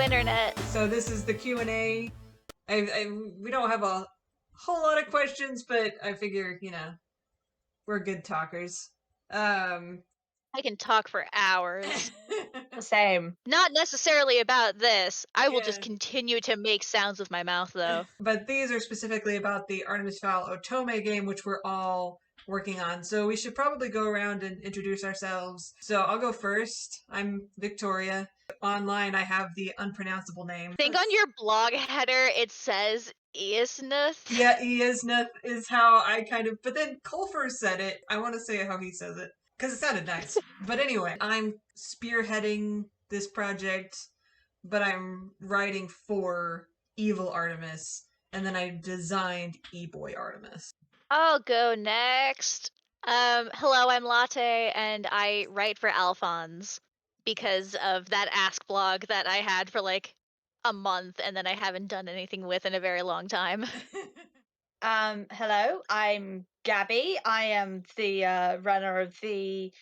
internet. So this is the Q&A. We don't have a whole lot of questions, but I figure, we're good talkers. I can talk for hours. Same. Not necessarily about this. I will Yeah. just continue to make sounds with my mouth, though. But these are specifically about the Artemis Fowl Otome game, which we're all working on. So we should probably go around and introduce ourselves. So I'll go first. I'm Victoria. Online, I have the unpronounceable name. I think on your blog header it says Iasnath. Yeah, Iasnath is how I kind of... But then Colfer said it. I want to say how he says it, because it sounded nice. But anyway, I'm spearheading this project, but I'm writing for Evil Artemis, and then I designed Eboy Artemis. I'll go next. Hello, I'm Latte, and I write for Alphonse because of that Ask blog that I had for like a month, and then I haven't done anything with in a very long time. Hello, I'm Gaby. I am the runner of the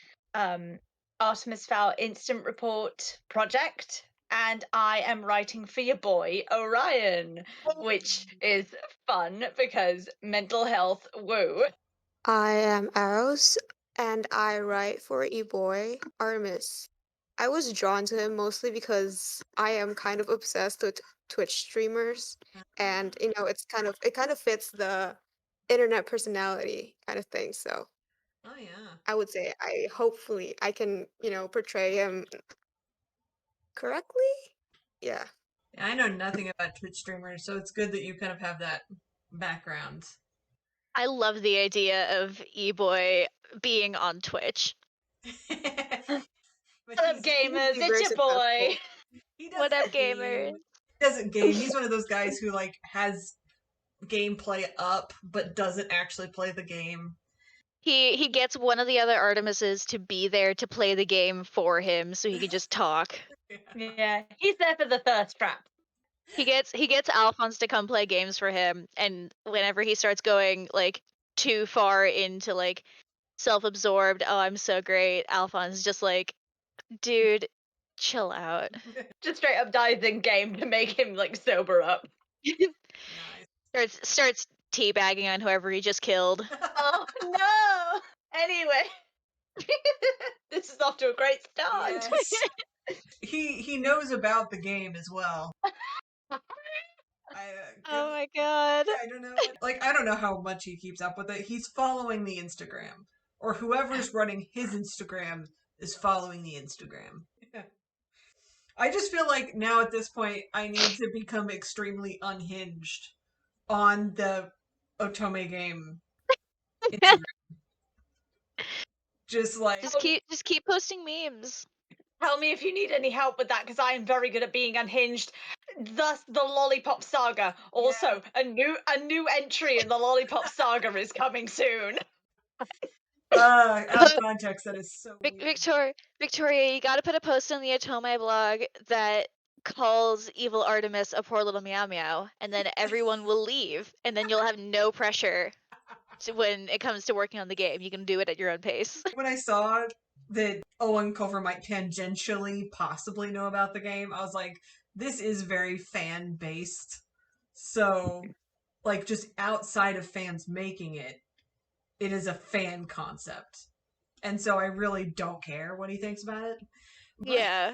Artemis Fowl Instant Report project, and I am writing for your boy Orion, which is fun because mental health. Woo! I am Arrows, and I write for Eboy Artemis. I was drawn to him mostly because I am kind of obsessed with Twitch streamers, and it kind of fits the internet personality kind of thing. So Oh yeah. I would say hopefully I can portray him correctly. Yeah. I know nothing about Twitch streamers, so it's good that you kind of have that background. I love the idea of Eboy being on Twitch. But What up, gamers? It's your boy. What up, game. gamers? He doesn't game. He's one of those guys who has gameplay up, but doesn't actually play the game. He gets one of the other Artemises to be there to play the game for him, so he can just talk. Yeah, he's there for the thirst trap. He gets Alphonse to come play games for him, and whenever he starts going too far into self-absorbed, oh I'm so great, Alphonse is just like, dude, chill out. Just straight up dies in game to make him sober up. Nice. Starts teabagging on whoever he just killed. Oh no! Anyway, this is off to a great start. Yes. He knows about the game as well. Oh my god. I don't know. I don't know how much he keeps up with it. He's following the Instagram, or whoever's running his Instagram is following the Instagram. Yeah. I just feel like now at this point I need to become extremely unhinged on the Otome Game Instagram. Just keep posting memes. Tell me if you need any help with that, because I am very good at being unhinged. Thus, the Lollipop Saga. Also, a new entry in the Lollipop Saga is coming soon. Out of context, that is so weird. Victoria, you gotta put a post on the Otome blog that calls Evil Artemis a poor little meow meow, and then everyone will leave, and then you'll have no pressure when it comes to working on the game. You can do it at your own pace. When I saw that Owen Culver might tangentially possibly know about the game, I was like, this is very fan-based. So, just outside of fans making it, it is a fan concept. And so I really don't care what he thinks about it. But, yeah.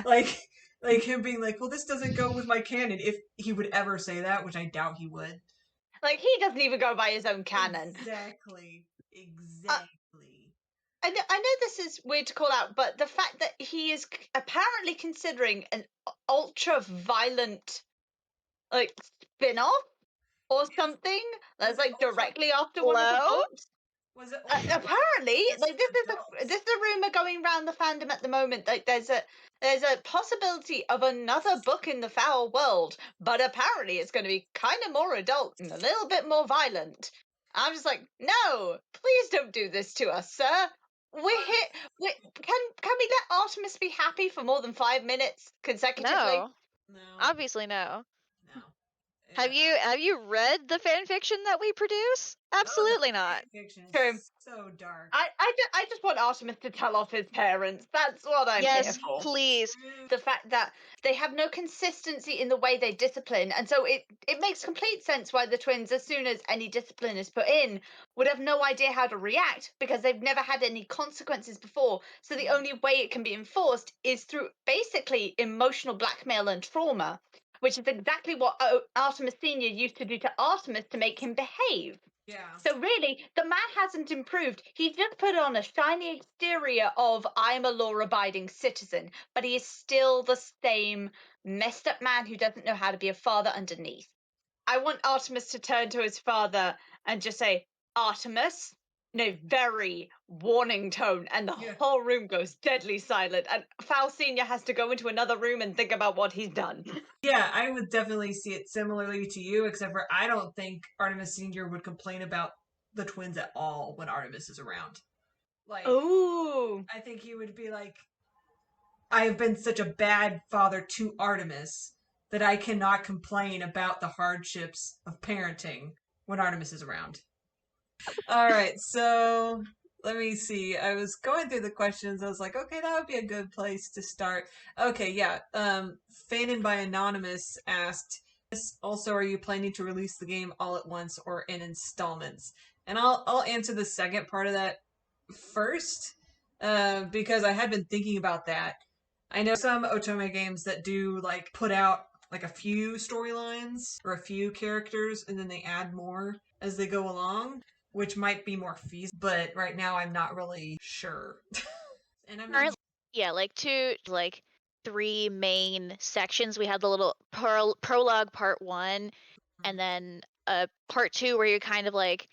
like him being like, well, this doesn't go with my canon, if he would ever say that, which I doubt he would. He doesn't even go by his own canon. Exactly. I know this is weird to call out, but the fact that he is apparently considering an ultra-violent, spin-off or something that's directly after one of the books. Was it apparently this is a rumor going around the fandom at the moment. There's a possibility of another book in the foul world, but apparently it's going to be kind of more adult and a little bit more violent. I'm just like, no, please don't do this to us, sir. We're here. Can we let Artemis be happy for more than 5 minutes consecutively? No. Obviously no. Have you read the fan fiction that we produce? Absolutely not. Fiction is True. so dark. I just want Artemis to tell off his parents. That's what I'm here Yes, for. please. The fact that they have no consistency in the way they discipline, and so it makes complete sense why the twins, as soon as any discipline is put in, would have no idea how to react because they've never had any consequences before. So the only way it can be enforced is through basically emotional blackmail and trauma, which is exactly what Artemis Senior used to do to Artemis to make him behave. Yeah. So really, the man hasn't improved. He's just put on a shiny exterior of I'm a law-abiding citizen, but he is still the same messed up man who doesn't know how to be a father underneath. I want Artemis to turn to his father and just say, Artemis, in a very warning tone, and the whole room goes deadly silent, and Fowl Senior has to go into another room and think about what he's done. Yeah, I would definitely see it similarly to you, except for I don't think Artemis Senior would complain about the twins at all when Artemis is around. Like, Ooh. I think he would be like, I have been such a bad father to Artemis that I cannot complain about the hardships of parenting when Artemis is around. All right, so let me see. I was going through the questions. I was like, okay, that would be a good place to start. Okay, yeah. Fanon by Anonymous asked, also, are you planning to release the game all at once or in installments? And I'll answer the second part of that first, because I had been thinking about that. I know some Otome games that do like put out like a few storylines or a few characters and then they add more as they go along, which might be more feasible, but right now I'm not really sure. And I'm not... Yeah, like three main sections. We had the little prologue part 1, and then part 2 where you're kind of like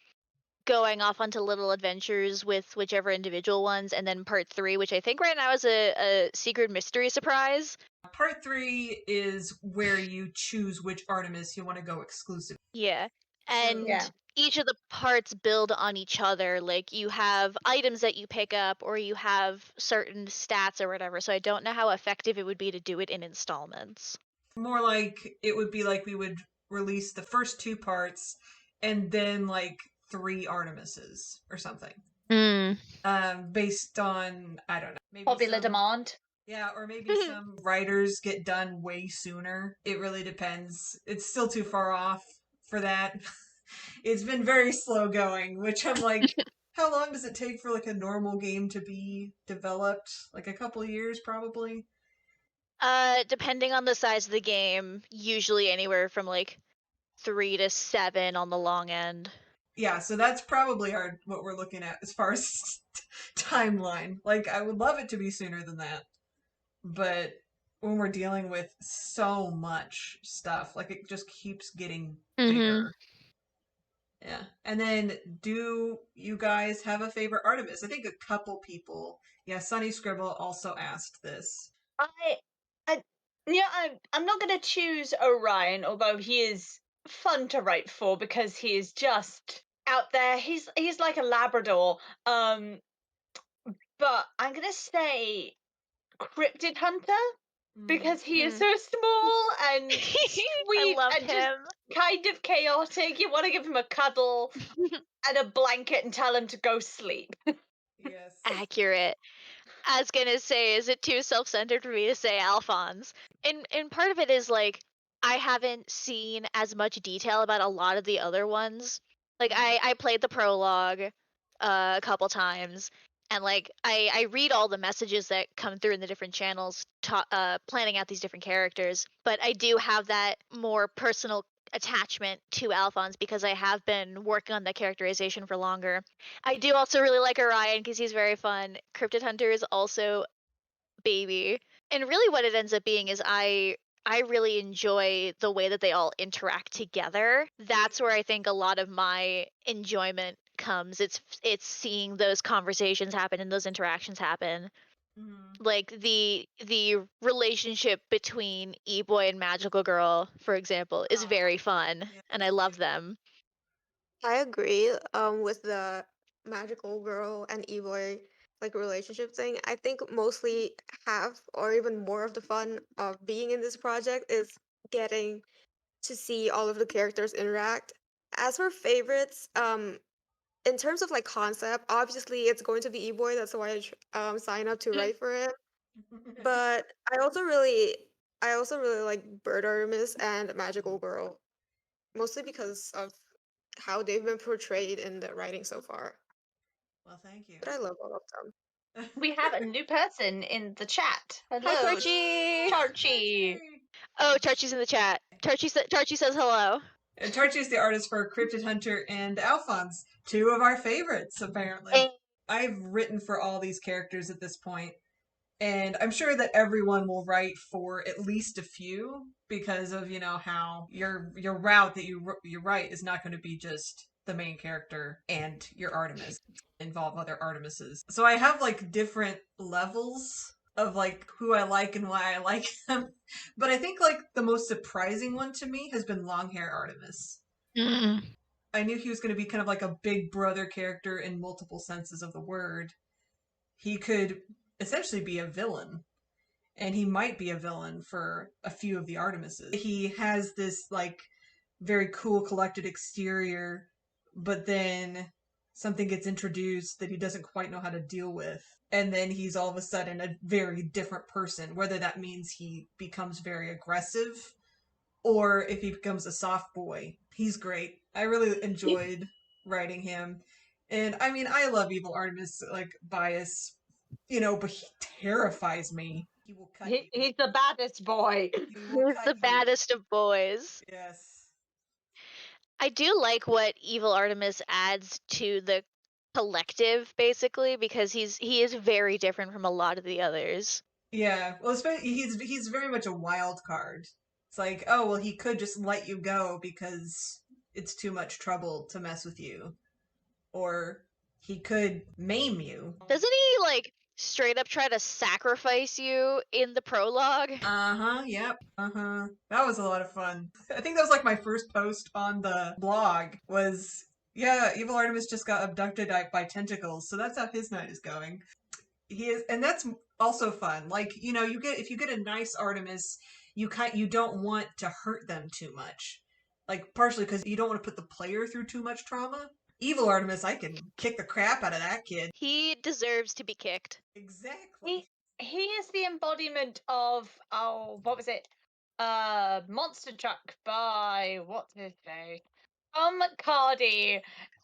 going off onto little adventures with whichever individual ones, and then part 3, which I think right now is a secret mystery surprise. Part 3 is where you choose which Artemis you want to go exclusive. Yeah. And Yeah. each of the parts build on each other. Like you have items that you pick up, or you have certain stats or whatever. So I don't know how effective it would be to do it in installments. More like it would be like we would release the first 2 parts and then like 3 Artemises or something. Based on, I don't know, maybe Popular demand. Yeah, or maybe some writers get done way sooner. It really depends. It's still too far off for that. It's been very slow going, which I'm like, how long does it take for like a normal game to be developed? Like a couple of years, probably? Depending on the size of the game, usually anywhere from like 3 to 7 on the long end. Yeah, so that's probably what we're looking at as far as timeline. Like, I would love it to be sooner than that, but when we're dealing with so much stuff, like it just keeps getting bigger. Yeah. And then, do you guys have a favorite Artemis? I think a couple people. Yeah, Sunny Scribble also asked this. I'm not going to choose Orion, although he is fun to write for because he is just out there. He's like a Labrador. But I'm going to say Cryptid Hunter because he is so small and sweet and just kind of chaotic. You want to give him a cuddle and a blanket and tell him to go sleep. Yes. Accurate. I was gonna say, is it too self-centered for me to say Alphonse? And part of it is like I haven't seen as much detail about a lot of the other ones. Like I played the prologue a couple times, and like I read all the messages that come through in the different channels, planning out these different characters. But I do have that more personal attachment to Alphonse because I have been working on the characterization for longer. I do also really like Orion because he's very fun. Cryptid Hunter is also baby. And really what it ends up being is I really enjoy the way that they all interact together. That's where I think a lot of my enjoyment comes. It's seeing those conversations happen and those interactions happen. Like the relationship between Eboy and Magical Girl, for example, is very fun, and I love them. I agree with the Magical Girl and Eboy like relationship thing. I think mostly half or even more of the fun of being in this project is getting to see all of the characters interact. As for favorites, in terms of like concept, obviously it's going to be Eboy. That's why I signed up to write for it. But I also really like Bird Artemis and Magical Girl, mostly because of how they've been portrayed in the writing so far. Well, thank you. But I love all of them. We have a new person in the chat. Hi, Hello, Tarchey. Tarchey. Oh, Tarchey's in the chat. Tarchey says hello. And Tarchey is the artist for Cryptid Hunter and Alphonse, two of our favorites, apparently. I've written for all these characters at this point, and I'm sure that everyone will write for at least a few because of, you know, how your route that you write is not going to be just the main character and your Artemis. Involve other Artemises. So I have like different levels of like who I like and why I like them. But I think like the most surprising one to me has been long hair Artemis. Mm. I knew he was going to be kind of like a big brother character in multiple senses of the word. He could essentially be a villain, and he might be a villain for a few of the Artemises. He has this like very cool collected exterior, but then something gets introduced that he doesn't quite know how to deal with, and then he's all of a sudden a very different person, whether that means he becomes very aggressive or if he becomes a soft boy. He's great. I really enjoyed writing him. And I mean, I love Evil Artemis, like, bias, you know, but he terrifies me. He will cut you. He's the baddest boy. He will He's cut the you. baddest of boys. Yes. I do like what Evil Artemis adds to the collective, basically, because he is very different from a lot of the others. Yeah. Well, especially he's very much a wild card. It's like, oh, well, he could just let you go because it's too much trouble to mess with you. Or he could maim you. Doesn't he like straight up try to sacrifice you in the prologue? Uh-huh, yep. Uh-huh. That was a lot of fun. I think that was like my first post on the blog was, yeah, Evil Artemis just got abducted by tentacles, so that's how his night is going. He is, and that's also fun. Like, you know, if you get a nice Artemis, you don't want to hurt them too much. Like, partially because you don't want to put the player through too much trauma. Evil Artemis, I can kick the crap out of that kid. He deserves to be kicked. Exactly. He is the embodiment of, oh, what was it? Monster Truck by, what's his name? Tom Cardy.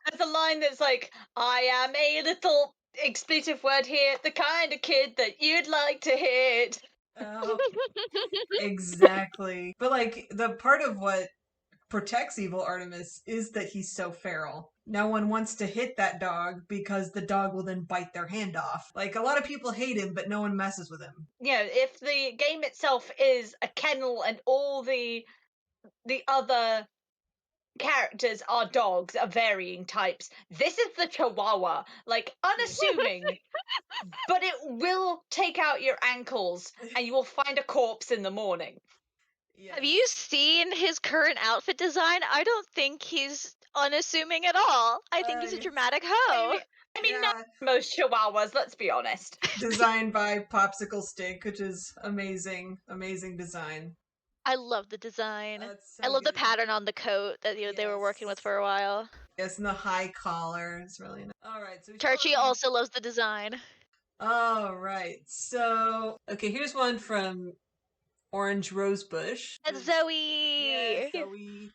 There's a line that's like, I am a little expletive word here, the kind of kid that you'd like to hit. Oh, exactly. But like the part of what protects Evil Artemis is that he's so feral. No one wants to hit that dog because the dog will then bite their hand off. Like, a lot of people hate him, but no one messes with him. You know, if the game itself is a kennel and all the other characters are dogs of varying types, this is the Chihuahua. Like, unassuming, but it will take out your ankles and you will find a corpse in the morning. Yes. Have you seen his current outfit design? I don't think he's unassuming at all. I think he's a yes. dramatic hoe. I mean, Yeah. not most Chihuahuas, let's be honest. Designed by Popsicle Stick, which is amazing, amazing design. I love the design. That's so I love the good. pattern on the coat that they were working with Yes. for a while. Yes, and the high collar is really nice. All right, so Tarchey also loves the design. All right, so okay, here's one from Orange Rosebush. That's Zoe. Yes, Zoe.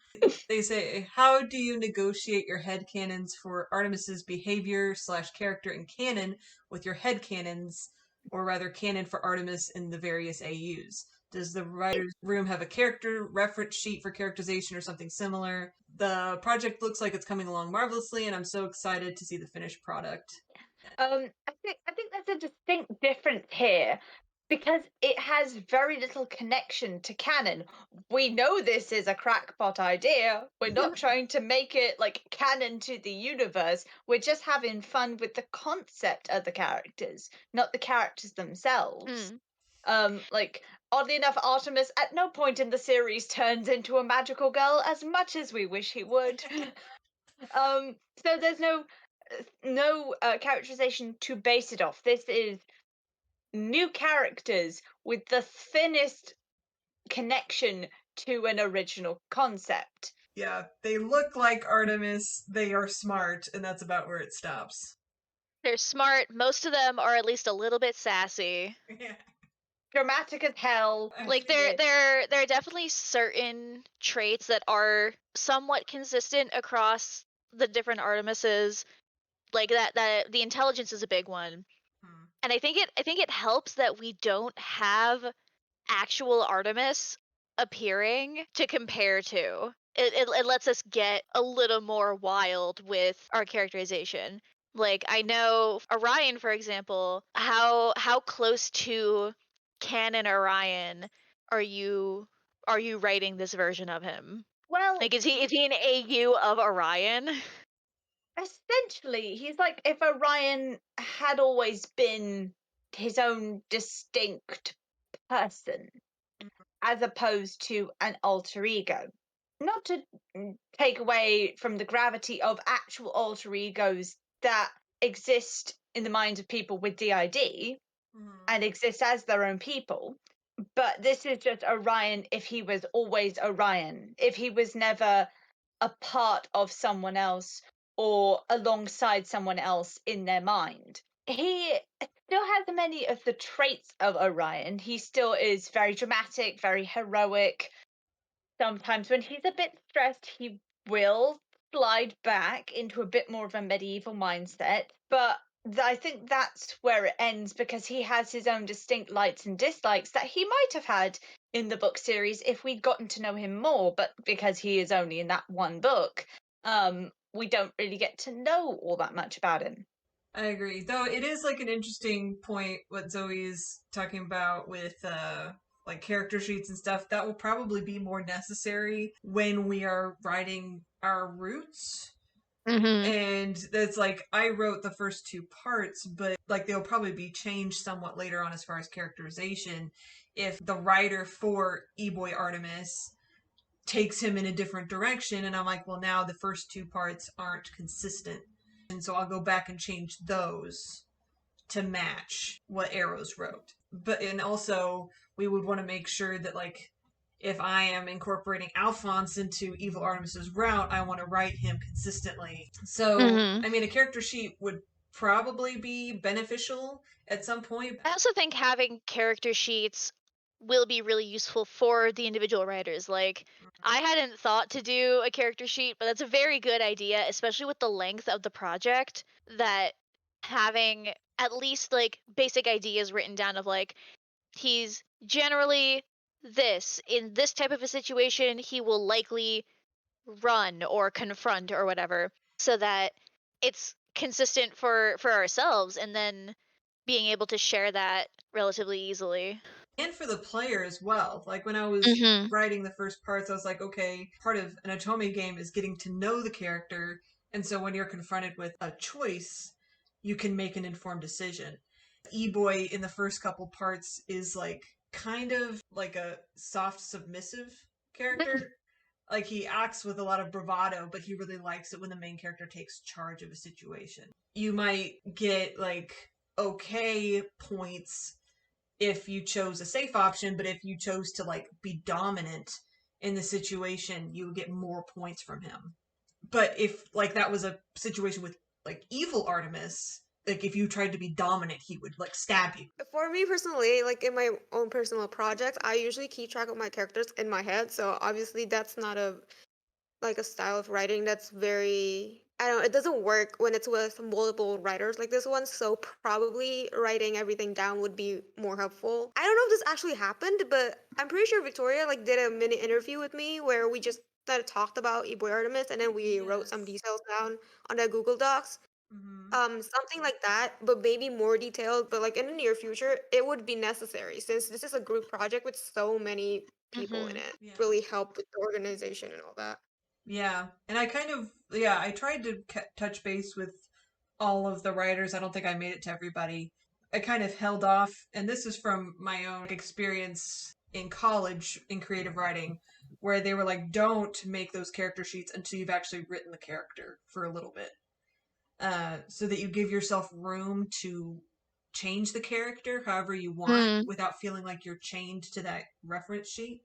They say, how do you negotiate your headcanons for Artemis's behavior / character in canon with your headcanons, or rather canon for Artemis in the various AUs? Does the writer's room have a character reference sheet for characterization or something similar? The project looks like it's coming along marvelously, and I'm so excited to see the finished product. I think there's a distinct difference here because it has very little connection to canon. We know this is a crackpot idea. We're not trying to make it like canon to the universe. We're just having fun with the concept of the characters, not the characters themselves. Like, oddly enough, Artemis at no point in the series turns into a magical girl, as much as we wish he would. So there's no characterization to base it off. This is new characters with the thinnest connection to an original concept. Yeah, they look like Artemis, they are smart, and that's about where it stops. They're smart. Most of them are at least a little bit sassy. Yeah. Dramatic as hell. Like there are definitely certain traits that are somewhat consistent across the different Artemises. Like that the intelligence is a big one. And I think it helps that we don't have actual Artemis appearing to compare to. It lets us get a little more wild with our characterization. Like I know Orion, for example, how close to canon Orion are you writing this version of him? Well, Like is he an AU of Orion? essentially, he's like if Orion had always been his own distinct person, as opposed to an alter ego. Not to take away from the gravity of actual alter egos that exist in the minds of people with DID and exist as their own people, but this is just Orion if he was always Orion, if he was never a part of someone else or alongside someone else in their mind. He still has many of the traits of Orion. He still is very dramatic, very heroic. Sometimes when he's a bit stressed, he will slide back into a bit more of a medieval mindset. But I think that's where it ends because he has his own distinct likes and dislikes that he might have had in the book series if we'd gotten to know him more. But because he is only in that one book, we don't really get to know all that much about him. I agree. Though it is like an interesting point what Zoe is talking about with like character sheets and stuff. That will probably be more necessary when we are writing our roots. Mm-hmm. And it's like I wrote the first two parts, but like they'll probably be changed somewhat later on as far as characterization if the writer for Eboy Artemis takes him in a different direction. And I'm like, well, now the first two parts aren't consistent. And so I'll go back and change those to match what Arrows wrote. But, and also, we would want to make sure that, like, if I am incorporating Alphonse into Evil Artemis's route, I want to write him consistently. So, I mean, a character sheet would probably be beneficial at some point. I also think having character sheets will be really useful for the individual writers. Like, I hadn't thought to do a character sheet, but that's a very good idea, especially with the length of the project, that having at least like basic ideas written down of like, he's generally this. In this type of a situation, he will likely run or confront or whatever, so that it's consistent for ourselves, and then being able to share that relatively easily. And for the player as well. Like when I was writing the first parts, I was like, okay, part of an Otome game is getting to know the character. And so when you're confronted with a choice, you can make an informed decision. Eboy in the first couple parts is like kind of like a soft, submissive character. Like he acts with a lot of bravado, but he really likes it when the main character takes charge of a situation. You might get like okay points if you chose a safe option, but if you chose to like be dominant in the situation, you would get more points from him. But if like that was a situation with like evil Artemis, like if you tried to be dominant, he would like stab you. For me personally, like in my own personal projects, I usually keep track of my characters in my head. So obviously that's not a style of writing that's very, I don't know, it doesn't work when it's with multiple writers like this one. So probably writing everything down would be more helpful. I don't know if this actually happened, but I'm pretty sure Victoria like did a mini interview with me where we just talked about Eboy Artemis and then we wrote some details down on the Google Docs. Something like that, but maybe more detailed. But like in the near future, it would be necessary since this is a group project with so many people in it. Yeah. Really help with the organization and all that. Yeah, and I kind of I tried to touch base with all of the writers. I don't think I made it to everybody. I kind of held off, and this is from my own experience in college in creative writing, where they were like, don't make those character sheets until you've actually written the character for a little bit. So that you give yourself room to change the character however you want without feeling like you're chained to that reference sheet.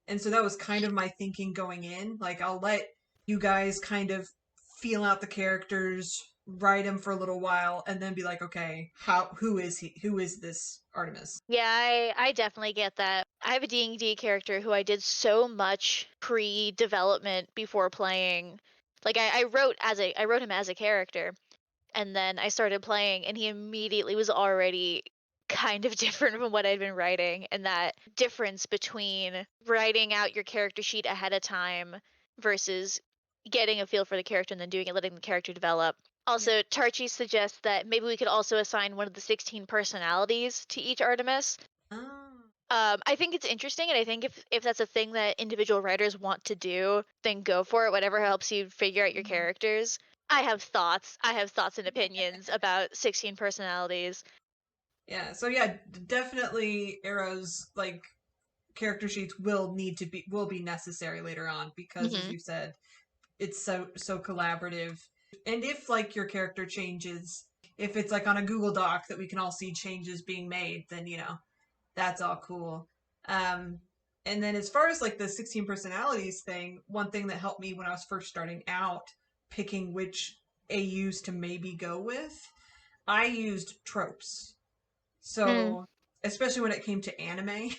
And so that was kind of my thinking going in. Like, I'll let you guys kind of feel out the characters, write them for a little while, and then be like, okay, who is he? Who is this Artemis? Yeah, I definitely get that. I have a D&D character who I did so much pre-development before playing. Like I wrote him as a character, and then I started playing, and he immediately was already kind of different from what I'd been writing. And that difference between writing out your character sheet ahead of time versus getting a feel for the character and then doing it, letting the character develop. Also, Tarchey suggests that maybe we could also assign one of the 16 personalities to each Artemis. Oh. I think it's interesting, and I think if that's a thing that individual writers want to do, then go for it. Whatever helps you figure out your characters. I have thoughts. I have thoughts and opinions about 16 personalities. Yeah, so yeah, definitely Arrow's like character sheets will be necessary later on because as you said, it's so collaborative. And if like your character changes, if it's like on a Google Doc that we can all see changes being made, then that's all cool. And then as far as like the 16 personalities thing, one thing that helped me when I was first starting out picking which AUs to maybe go with, I used tropes. So, especially when it came to anime,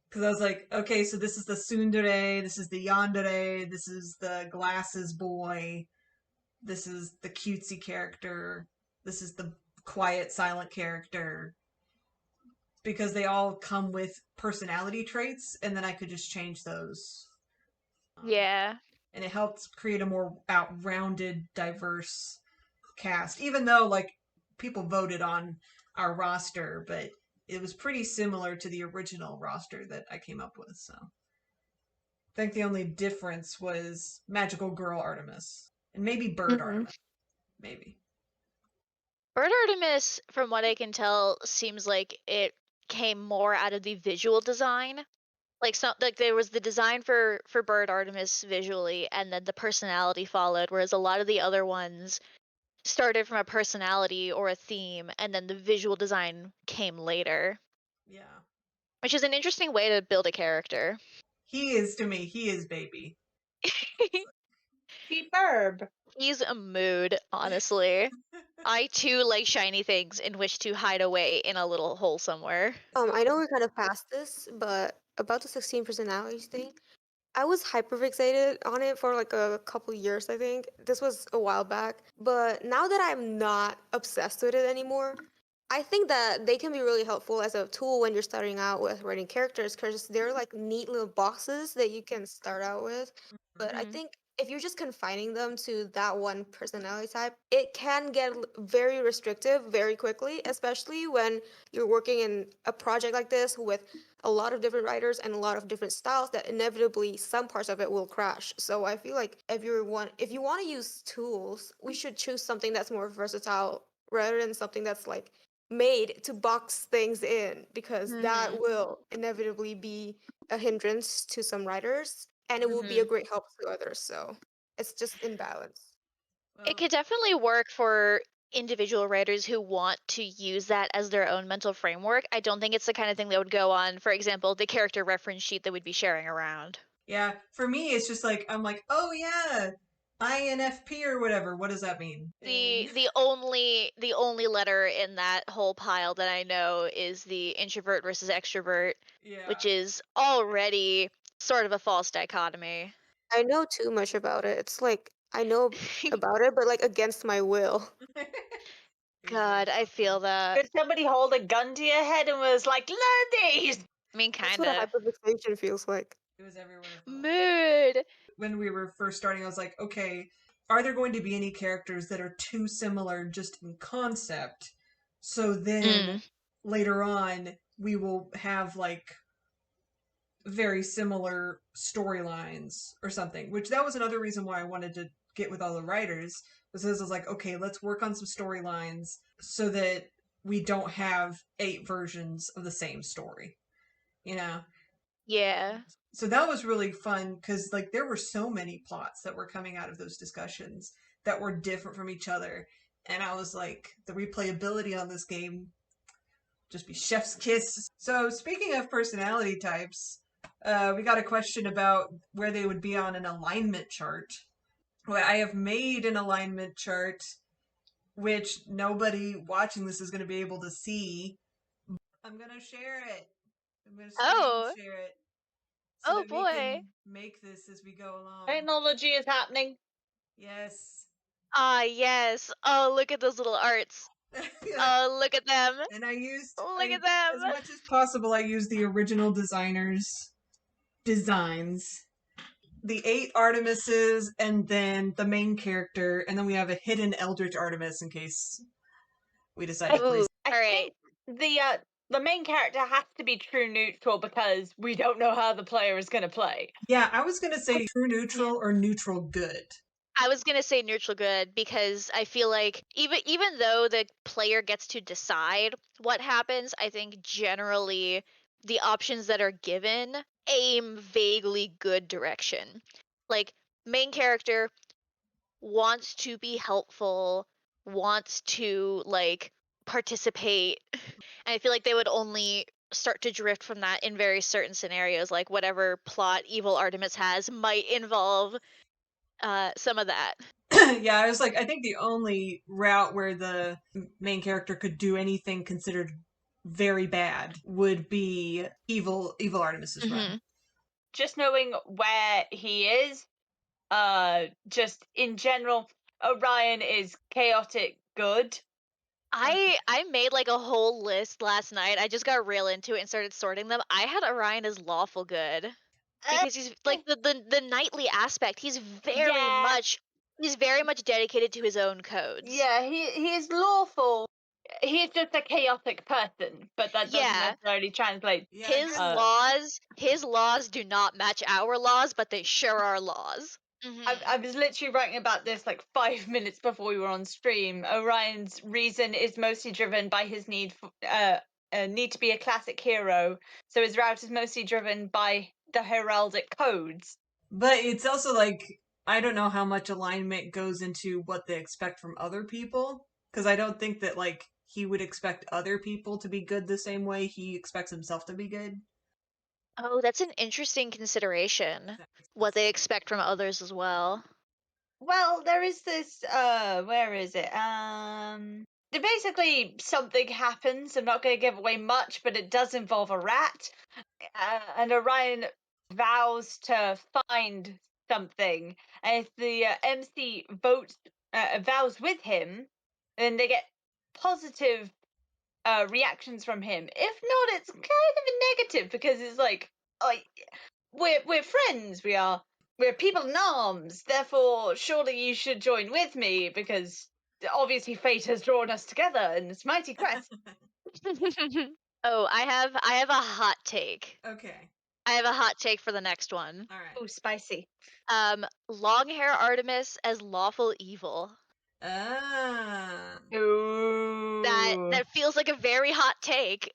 because I was like, okay, so this is the tsundere, this is the yandere, this is the glasses boy, this is the cutesy character, this is the quiet, silent character, because they all come with personality traits, and then I could just change those. Yeah. And it helped create a more rounded, diverse cast, even though, like, people voted on our roster, but it was pretty similar to the original roster that I came up with, so. I think the only difference was Magical Girl Artemis. And maybe Bird Artemis. Maybe. Bird Artemis, from what I can tell, seems like it came more out of the visual design. Like there was the design for Bird Artemis visually, and then the personality followed, whereas a lot of the other ones started from a personality or a theme, and then the visual design came later. Yeah. Which is an interesting way to build a character. He is, to me, he is baby. He burb. He's a mood, honestly. I too like shiny things and wish to hide away in a little hole somewhere. I know we're kind of past this, but about the 16 personalities thing, I was hyperfixated on it for like a couple years, I think. This was a while back. But now that I'm not obsessed with it anymore, I think that they can be really helpful as a tool when you're starting out with writing characters because they're like neat little boxes that you can start out with. But I think if you're just confining them to that one personality type, it can get very restrictive very quickly, especially when you're working in a project like this with a lot of different writers and a lot of different styles that inevitably some parts of it will crash. So I feel like if you want to use tools, we should choose something that's more versatile rather than something that's like made to box things in because that will inevitably be a hindrance to some writers and it will be a great help to others. So it's just in balance. It could definitely work for individual writers who want to use that as their own mental framework. I don't think it's the kind of thing that would go on, for example, the character reference sheet that we'd be sharing around. Yeah, for me, it's just like, I'm like, oh yeah, INFP or whatever. What does that mean? The only letter in that whole pile that I know is the introvert versus extrovert, which is already sort of a false dichotomy. I know too much about it. It's like I know about it, but like against my will. God, I feel that. Could somebody hold a gun to your head and was like, learn these? I mean, That's kind what a of. hyperfixation feels like. It was everywhere. Mood. When we were first starting, I was like, okay, are there going to be any characters that are too similar just in concept? So then later on, we will have like very similar storylines or something, which that was another reason why I wanted to get with all the writers, was because I was like, okay, let's work on some storylines so that we don't have 8 versions of the same story, you know? Yeah. So that was really fun because like there were so many plots that were coming out of those discussions that were different from each other, and I was like, the replayability on this game just be chef's kiss. So speaking of personality types, We got a question about where they would be on an alignment chart. Well, I have made an alignment chart, which nobody watching this is going to be able to see. I'm going to share it. I'm going to screen Oh. share it so Oh that we boy. can make this as we go along. Technology is happening. Yes. Ah, yes. Oh, look at those little arts. Oh, look at them. And I used, Look at them. as much as possible, I used the original designers' designs. The 8 Artemises, and then the main character, and then we have a hidden Eldritch Artemis in case we decide to place. Ooh, I all right. think the main character has to be true neutral because we don't know how the player is going to play. Yeah, I was gonna say true neutral or neutral good. I was gonna say neutral good because I feel like even though the player gets to decide what happens, I think generally the options that are given aim vaguely good direction. Like main character wants to be helpful, wants to like participate. And I feel like they would only start to drift from that in very certain scenarios, like whatever plot evil Artemis has might involve some of that. Yeah, I was like, I think the only route where the main character could do anything considered very bad would be evil Artemis's run. Just knowing where he is, just in general, Orion is chaotic good. I made like a whole list last night. I just got real into it and started sorting them. I had Orion as lawful good because he's like the knightly aspect. He's very much dedicated to his own codes. Yeah, he is lawful. He's just a chaotic person, but that doesn't Yeah. necessarily translate. Yeah, His laws do not match our laws, but they sure are laws. I was literally writing about this like 5 minutes before we were on stream. Orion's reason is mostly driven by his need to be a classic hero, so his route is mostly driven by the heraldic codes. but it's also like, I don't know how much alignment goes into what they expect from other people, because I don't think that like he would expect other people to be good the same way he expects himself to be good. Oh, that's an interesting consideration. What they expect from others as well. Well, there is this where is it? Basically something happens. I'm not going to give away much, but it does involve a rat. And Orion vows to find something. And if the MC vows with him, then they get positive reactions from him. If not, it's kind of a negative because it's like we're friends. We're people in arms. Therefore, surely you should join with me because obviously fate has drawn us together in this mighty quest. Oh, I have a hot take. Okay. I have a hot take for the next one. All right. Oh, spicy. Long hair Artemis as lawful evil. Ooh. That feels like a very hot take.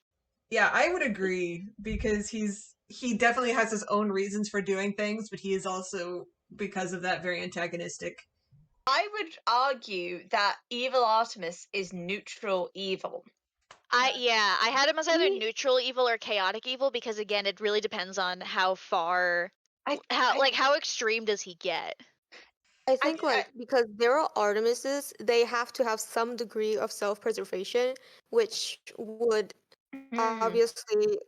Yeah, I would agree because he definitely has his own reasons for doing things, but he is also, because of that, very antagonistic. I would argue that evil Artemis is neutral evil. I had him as either neutral evil or chaotic evil because again, it really depends on how far, how extreme does he get. I think because there are Artemises, they have to have some degree of self-preservation, which would obviously,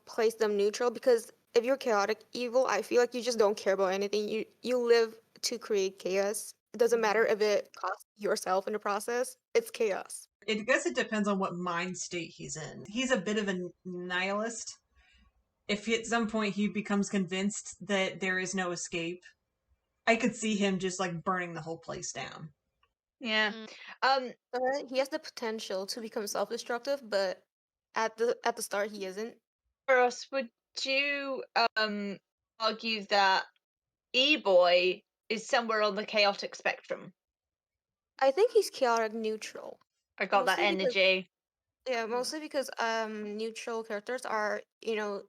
place them neutral. Because if you're chaotic evil, I feel like you just don't care about anything. You live to create chaos. It doesn't matter if it costs yourself in the process. It's chaos. I guess it depends on what mind state he's in. He's a bit of a nihilist. If at some point he becomes convinced that there is no escape, I could see him just like burning the whole place down. Yeah. He has the potential to become self-destructive, but at the start he isn't. For us, would you argue that Eboy is somewhere on the chaotic spectrum? I think he's chaotic neutral. I got that energy. Yeah, mostly because neutral characters are,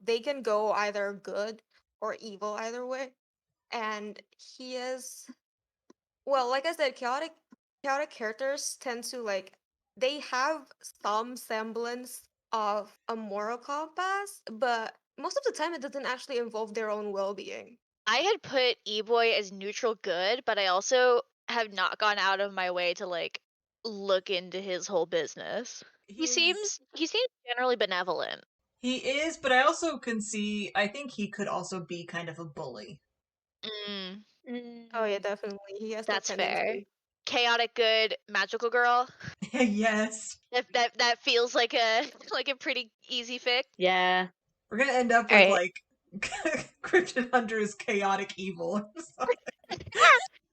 they can go either good or evil either way. And he is, well, like I said, chaotic characters tend to they have some semblance of a moral compass, but most of the time it doesn't actually involve their own well-being. I had put Eboy as neutral good, but I also have not gone out of my way to like look into his whole business. He seems generally benevolent. He is, but I also can see, I think he could also be kind of a bully. Mm, Oh yeah, definitely. He has that's that fair. tendency. Chaotic good, magical girl. Yes. That feels like a like a pretty easy fix. Yeah. We're gonna end up with, Alright. like, Cryptid Hunter's chaotic evil.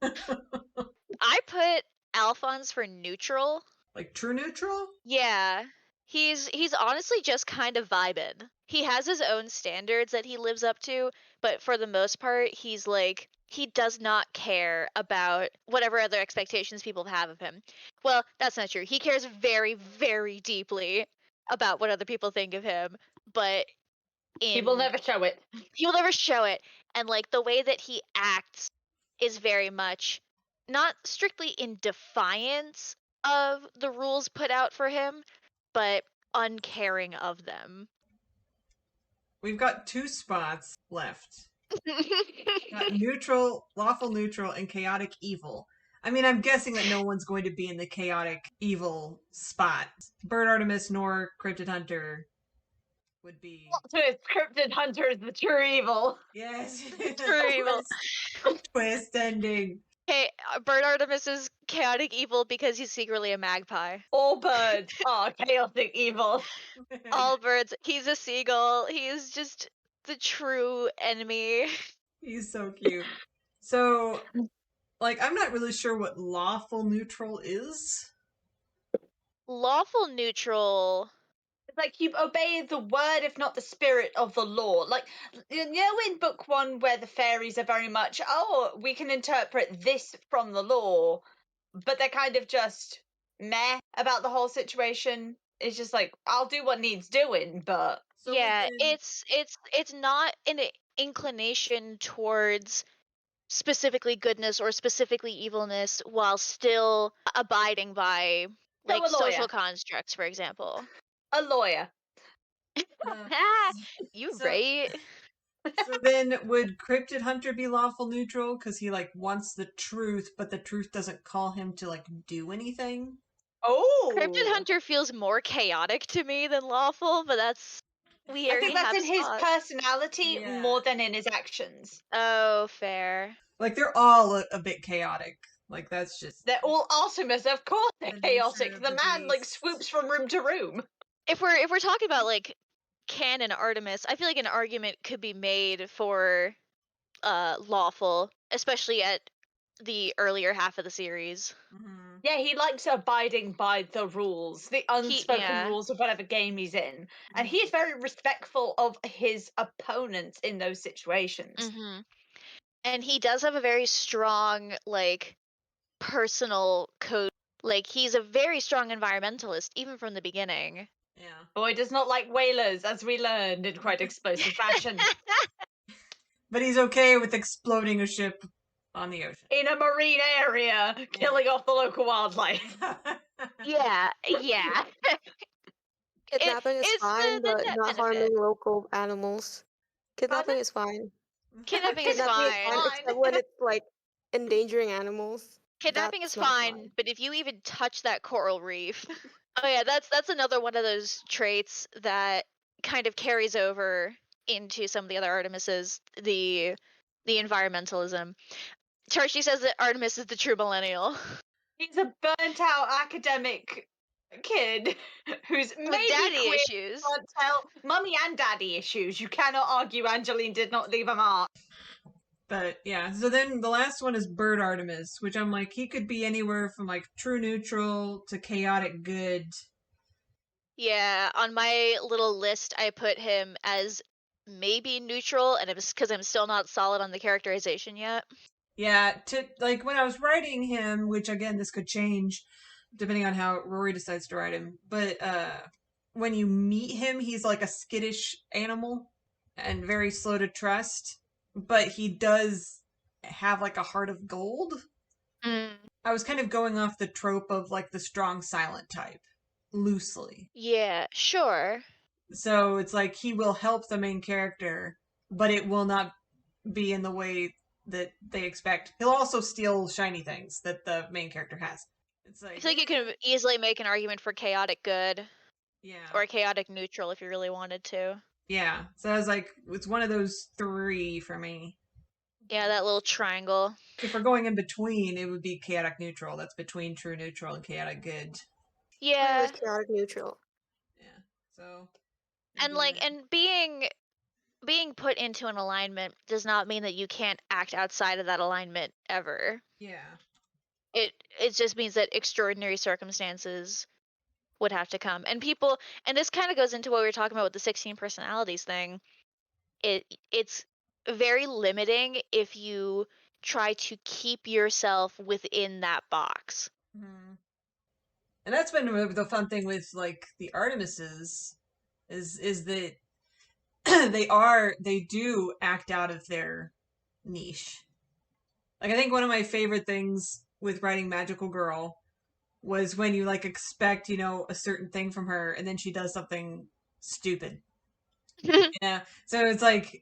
I put Alphonse for neutral. Like, true neutral? Yeah. He's honestly just kind of vibing. He has his own standards that he lives up to, but for the most part, he's like he does not care about whatever other expectations people have of him. Well, that's not true. He cares very, very deeply about what other people think of him, but He will never show it. he will never show it. And like the way that he acts is very much not strictly in defiance of the rules put out for him, but uncaring of them. We've got 2 spots left. Got neutral, lawful neutral, and chaotic evil. I mean, I'm guessing that no one's going to be in the chaotic evil spot. Bird Artemis nor Cryptid Hunter would be. Twist, Cryptid Hunter is the true evil. Yes. True evil. Twist ending. Hey, Bird Artemis is chaotic evil because he's secretly a magpie. All birds are chaotic evil. All birds. He's a seagull. He's just the true enemy. He's so cute. So, like, I'm not really sure what lawful neutral is. Lawful neutral. It's like you obey the word, if not the spirit of the law. Like, you know, in book 1, where the fairies are very much, oh, we can interpret this from the law, but they're kind of just meh about the whole situation. It's just like, I'll do what needs doing, but So yeah, within- it's not an inclination towards specifically goodness or specifically evilness while still abiding by So like a lawyer. social constructs, for example. a lawyer. You So- right? So then, would Cryptid Hunter be lawful neutral because he like wants the truth, but the truth doesn't call him to like do anything? Oh, Cryptid Hunter feels more chaotic to me than lawful, but that's we I already think that's have in his spots. personality Yeah. more than in his actions. Oh, fair. Like they're all a bit chaotic. Like that's just They're all Artemis, of course. They're The nature chaotic. of The the man like beast. swoops from room to room. If we're talking about like canon Artemis, I feel like an argument could be made for lawful, especially at the earlier half of the series. Mhm. Yeah, he likes abiding by the rules, the unspoken yeah. rules of whatever game he's in. And he is very respectful of his opponents in those situations. hmm And he does have a very strong like personal code. Like he's a very strong environmentalist even from the beginning. Yeah. Boy does not like whalers, as we learned in quite explosive fashion. But he's okay with exploding a ship on the ocean. In a marine area, killing off the local wildlife. yeah, yeah. Kidnapping is it's fine, the but net not benefit. harming local animals. Kidnapping Pardon? is fine. Kidnapping is Kidnapping is fine. fine, except when it's like endangering animals. Kidnapping That's is not fine, but if you even touch that coral reef, oh yeah, that's another one of those traits that kind of carries over into some of the other Artemises, the environmentalism. Tarchey says that Artemis is the true millennial. He's a burnt out academic kid who's With maybe daddy queer, issues. can't tell. Mummy and daddy issues. You cannot argue Angeline did not leave a mark. But yeah, so then the last one is Bird Artemis, which I'm like, he could be anywhere from like true neutral to chaotic good. Yeah, on my little list, I put him as maybe neutral, and it's because I'm still not solid on the characterization yet. Yeah, to like when I was writing him, which again this could change depending on how Rory decides to write him, but when you meet him, he's like a skittish animal and very slow to trust, but he does have like a heart of gold. I was kind of going off the trope of like the strong silent type loosely. Yeah, sure. So it's like he will help the main character, but it will not be in the way that they expect. He'll also steal shiny things that the main character has. It's I like feel like you can easily make an argument for chaotic good yeah. or chaotic neutral if you really wanted to. Yeah. So I was like, it's one of those three for me. Yeah, that little triangle. If we're going in between, it would be chaotic neutral. That's between true neutral and chaotic good. Yeah, with chaotic neutral. Yeah. So and being put into an alignment does not mean that you can't act outside of that alignment ever. yeah. It just means that extraordinary circumstances would have to come. And people, and this kind of goes into what we were talking about with the 16 personalities thing. It's very limiting if you try to keep yourself within that box. Mm-hmm. And that's been the fun thing with like the Artemises is that they do act out of their niche. Like I think one of my favorite things with writing Magical Girl was when you like expect, a certain thing from her and then she does something stupid. Yeah. So it's like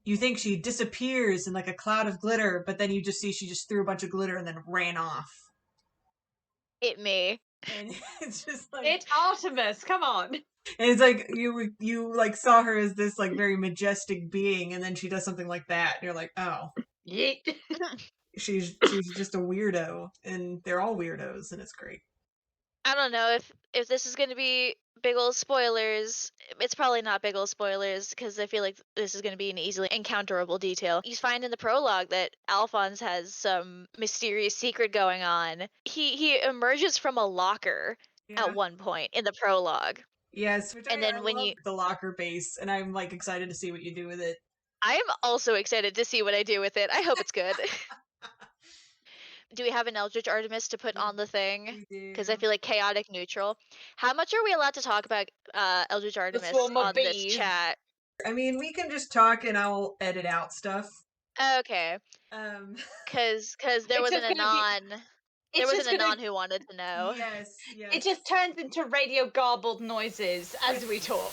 you think she disappears in like a cloud of glitter, but then you just see she just threw a bunch of glitter and then ran off. It me. And it's just like It's Artemis. Come on. And it's like you like saw her as this like very majestic being, and then she does something like that, and you're like, oh, Yeet. she's just a weirdo, and they're all weirdos, and it's great. I don't know if this is going to be big old spoilers. It's probably not big old spoilers because I feel like this is going to be an easily encounterable detail. You find in the prologue that Alphonse has some mysterious secret going on. He emerges from a locker at one point in the prologue. Yes, which And then I when love the locker base, and I'm like excited to see what you do with it. I am also excited to see what I do with it. I hope it's good. Do we have an Eldritch Artemis to put on the thing? Because I feel like chaotic neutral. How much are we allowed to talk about Eldritch Artemis swarm of on this bees. chat? I mean, we can just talk, and I'll edit out stuff. Okay. Because there It's wasn't just a gonna be- non. It's There wasn't just a gonna. non who wanted to know. Yes. It just turns into radio garbled noises as we talk.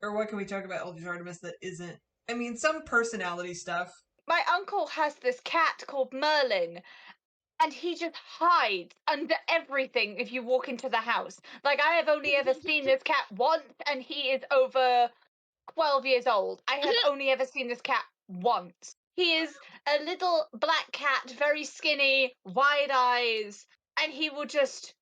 Or what can we talk about Eldritch Artemis that isn't? I mean, some personality stuff. My uncle has this cat called Merlin, and he just hides under everything if you walk into the house. Like, I have only ever seen this cat once, and he is over 12 years old. I have only ever seen this cat once. He is a little black cat, very skinny, wide eyes, and he will just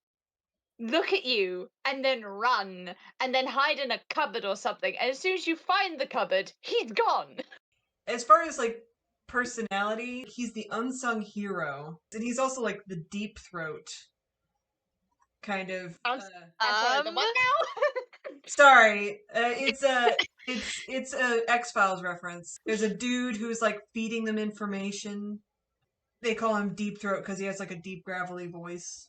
look at you and then run and then hide in a cupboard or something. And as soon as you find the cupboard, he's gone. As far as like personality, he's the unsung hero, and he's also like the deep throat kind of. I'm sorry, the what now? Sorry, it's a X-Files reference. There's a dude who's like feeding them information. They call him Deep Throat because he has like a deep gravelly voice.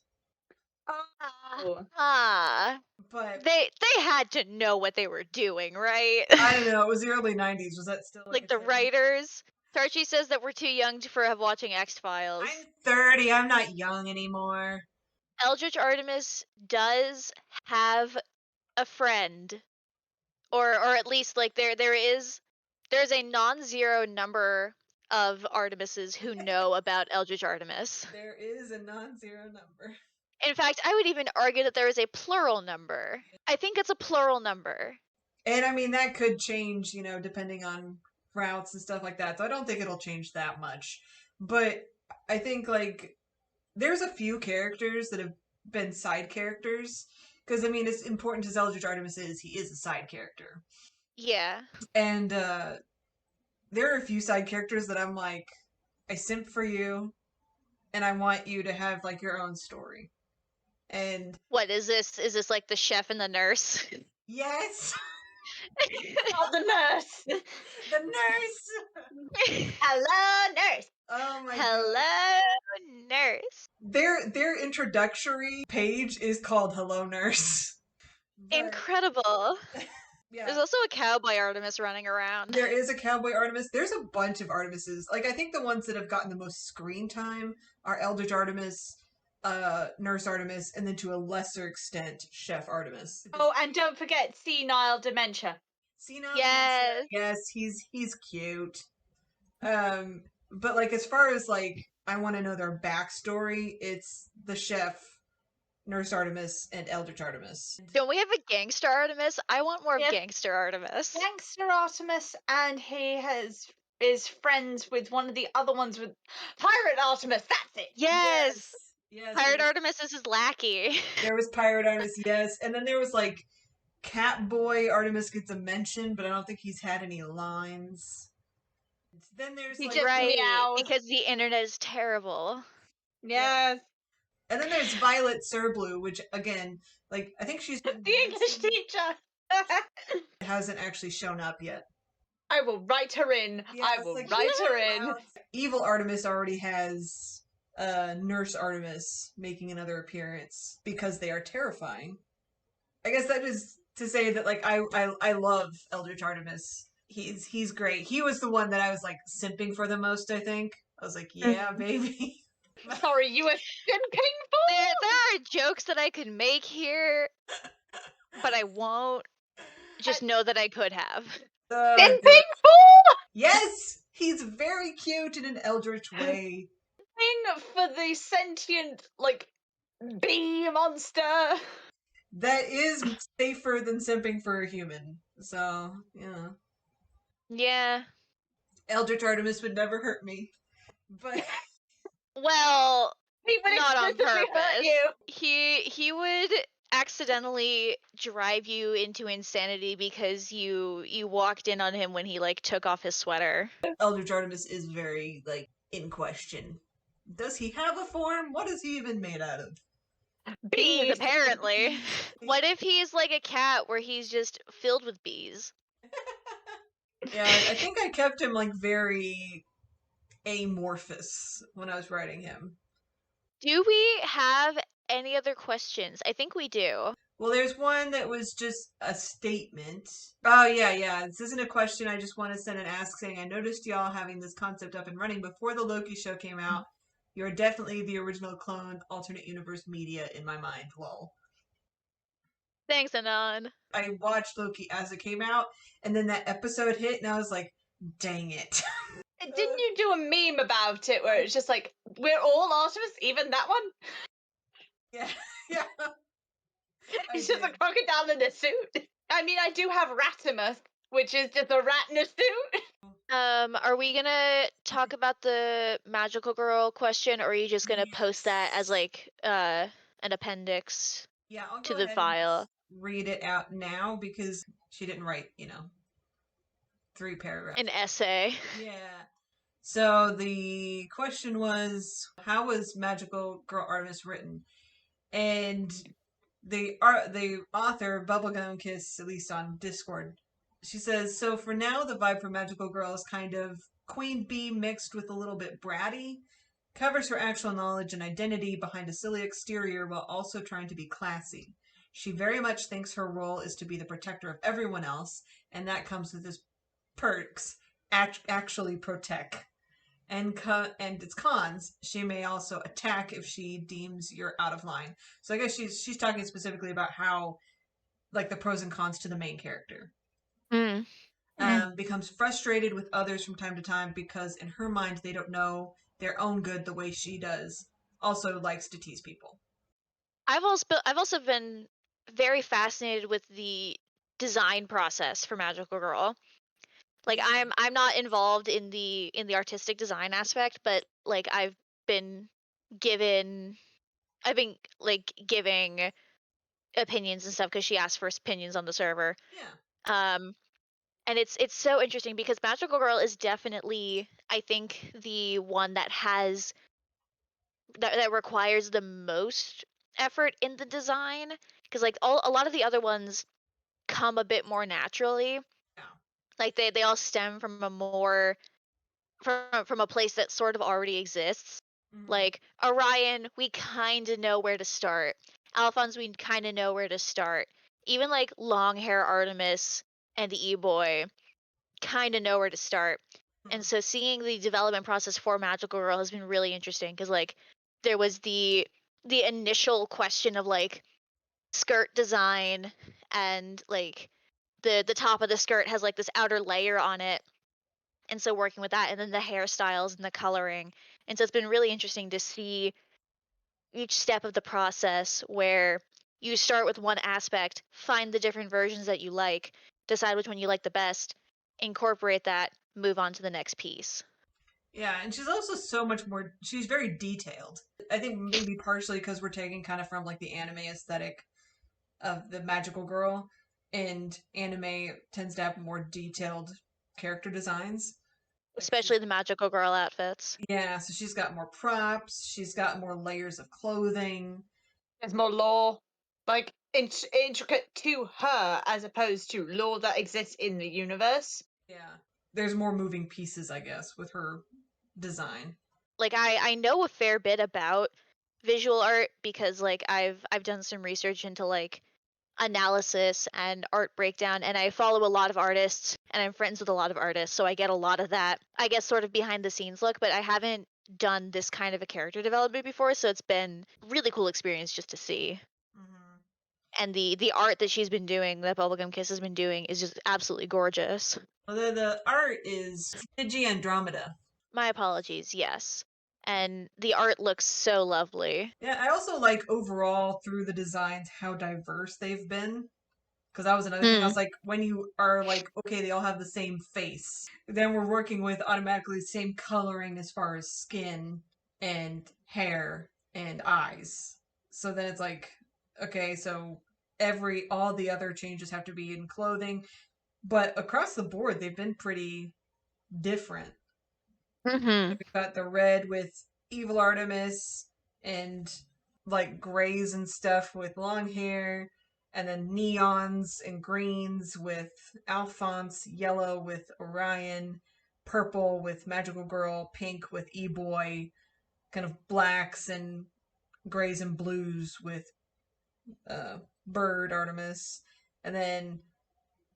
But they had to know what they were doing, right? I don't know. It was the early '90s. Was that still like the thing? writers? Tarchey says that we're too young for watching X-Files. I'm 30. I'm not young anymore. Eldritch Artemis does have a friend, or at least like there's a non-zero number of Artemises who know about Eldritch Artemis. There is a non-zero number. In fact, I would even argue that there is a plural number. I think it's a plural number. And I mean, that could change, depending on routes and stuff like that. So I don't think it'll change that much. But I think, like, there's a few characters that have been side characters. Because, I mean, as important as Eldritch Artemis is, he is a side character. Yeah. And there are a few side characters that I'm like, I simp for you, and I want you to have, like, your own story. And what is this? Is this like the chef and the nurse? Yes. Oh, the nurse. The nurse. Hello, nurse. Oh my Hello, God. nurse. Their introductory page is called Hello Nurse. Incredible. Yeah. There's also a cowboy Artemis running around. There is a cowboy Artemis. There's a bunch of Artemises. Like, I think the ones that have gotten the most screen time are Eldritch Artemis, Nurse Artemis, and then to a lesser extent, Chef Artemis. Oh, and don't forget senile dementia. Senile Yes. dementia. Yes, he's cute. But like as far as like I want to know their backstory, it's the chef, Nurse Artemis, and Eldritch Artemis. Don't we have a gangster Artemis? I want more of Yep. gangster Artemis. Gangster Artemis, and he is friends with one of the other ones with Pirate Artemis. That's it. Yes. Yes. Pirate and Artemis is his lackey. There was Pirate Artemis, yes, and then there was like Catboy Artemis gets a mention, but I don't think he's had any lines. Then there's He like just Right, meows. because the internet is terrible. Yes. and then there's Violet Surblue, which again, like I think she's been The English mentioned, teacher. hasn't actually shown up yet. I will write her in. Yeah, I it's will like, write her in. wow. Evil Artemis already has Nurse Artemis making another appearance because they are terrifying. I guess that is to say that like I love Eldritch Artemis. He's great. He was the one that I was like simping for the most, I think. I was like, yeah, baby. Sorry, you were simping for? There are jokes that I could make here, but I won't. Just know that I could have. Simping the- for? yes, he's very cute in an eldritch way. Simping for the sentient, like, bee monster. That is safer than simping for a human. So, yeah. Yeah. Eldritch Artemis would never hurt me. But Well, He would not on explicitly hurt purpose. you. He would accidentally drive you into insanity because you walked in on him when he like took off his sweater. Eldritch Artemis is very like in question. Does he have a form? What is he even made out of? Bees, Bees. apparently. What if he's like a cat where he's just filled with bees? Yeah, I think I kept him like very amorphous when I was writing him. Do we have any other questions? I think we do. Well, there's one that was just a statement. Oh, yeah. This isn't a question. I just want to send an ask saying, I noticed y'all having this concept up and running before the Loki show came out. You're definitely the original clone, alternate universe media in my mind. Lol. Thanks, Anon. I watched Loki as it came out, and then that episode hit, and I was like, dang it. Didn't you do a meme about it where it's just like, we're all Artemis, even that one? Yeah. It's just a crocodile in a suit. I mean, I do have Ratimus, which is just a rat in a suit. Are we gonna talk about the magical girl question, or are you just gonna post that as like an appendix Yeah, I'll to go the ahead file? and read it out now because she didn't write, 3 paragraphs. An essay. Yeah. So the question was, how was Magical Girl Artemis written? And the author, Bubblegum Kiss, at least on Discord, she says, so for now, the vibe for Magical Girl is kind of queen bee mixed with a little bit bratty. Covers her actual knowledge and identity behind a silly exterior while also trying to be classy. She very much thinks her role is to be the protector of everyone else, and that comes with its perks, actually protect. And its cons, she may also attack if she deems you're out of line. So I guess she's talking specifically about how, like, the pros and cons to the main character. Becomes frustrated with others from time to time because in her mind they don't know their own good the way she does. Also likes to tease people. I've also been very fascinated with the design process for Magical Girl. Like I'm not involved in the artistic design aspect, but like I've been giving opinions and stuff because she asked for opinions on the server. Yeah. And it's so interesting because Magical Girl is definitely, I think, the one that has that requires the most effort in the design, because like a lot of the other ones come a bit more naturally. Yeah. Like they all stem from a more from a place that sort of already exists. Mm-hmm. Like Orion, we kind of know where to start. Alphonse, we kind of know where to start. Even like long hair Artemis and Eboy kind of know where to start. And so seeing the development process for Magical Girl has been really interesting because like there was the the initial question of like skirt design and like the top of the skirt has like this outer layer on it, and so working with that, and then the hairstyles and the coloring, and so it's been really interesting to see each step of the process where you start with one aspect, find the different versions that you like, decide which one you like the best, incorporate that, move on to the next piece. Yeah, and she's also so much more. She's very detailed. I think maybe partially because we're taking kind of from like the anime aesthetic of the magical girl, and anime tends to have more detailed character designs. Like Especially the magical girl outfits. yeah, so she's got more props. She's got more layers of clothing. There's more lore, like intricate to her as opposed to lore that exists in the universe. Yeah, there's more moving pieces, I guess, with her design. Like I know a fair bit about visual art because like I've done some research into like analysis and art breakdown, and I follow a lot of artists and I'm friends with a lot of artists, so I get a lot of that, I guess, sort of behind the scenes look, but I haven't done this kind of a character development before, so it's been really cool experience just to see. And the art that she's been doing, that Bubblegum Kiss has been doing, is just absolutely gorgeous. Well, the art is Fiji Andromeda. My apologies, yes. And the art looks so lovely. Yeah, I also like overall through the designs how diverse they've been. Because that was another thing. I was like, when you are like, okay, they all have the same face, then we're working with automatically the same coloring as far as skin and hair and eyes. So then it's like, okay, so all the other changes have to be in clothing. But across the board, they've been pretty different. Mm-hmm. We've got the red with Evil Artemis and like grays and stuff with long hair, and then neons and greens with Alphonse, yellow with Orion, purple with Magical Girl, pink with Eboy, kind of blacks and grays and blues with Bird Artemis, and then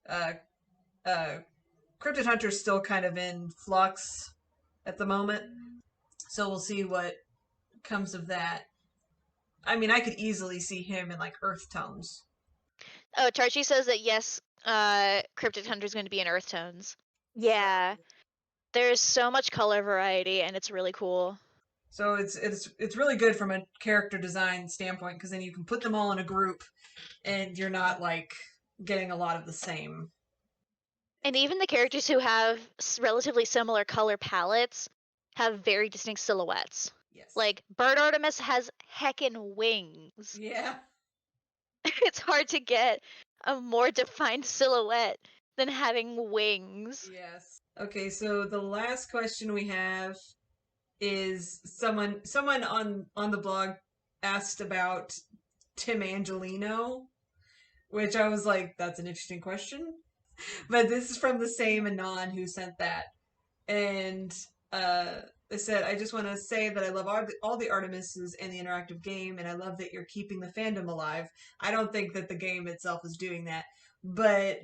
uh, uh, Cryptid Hunter's still kind of in flux at the moment. So we'll see what comes of that. I mean, I could easily see him in like earth tones. Oh, Tarchey says that yes, Cryptid Hunter's going to be in earth tones. Yeah. There's so much color variety and it's really cool. So it's really good from a character design standpoint because then you can put them all in a group and you're not like getting a lot of the same. And even the characters who have relatively similar color palettes have very distinct silhouettes. Yes. Like Bird Artemis has heckin' wings. Yeah. It's hard to get a more defined silhouette than having wings. Yes. Okay, so the last question we have is someone on the blog asked about Tim Angelino, which I was like, that's an interesting question. But this is from the same Anon who sent that. And they said, I just want to say that I love all the Artemises and the interactive game, and I love that you're keeping the fandom alive. I don't think that the game itself is doing that, but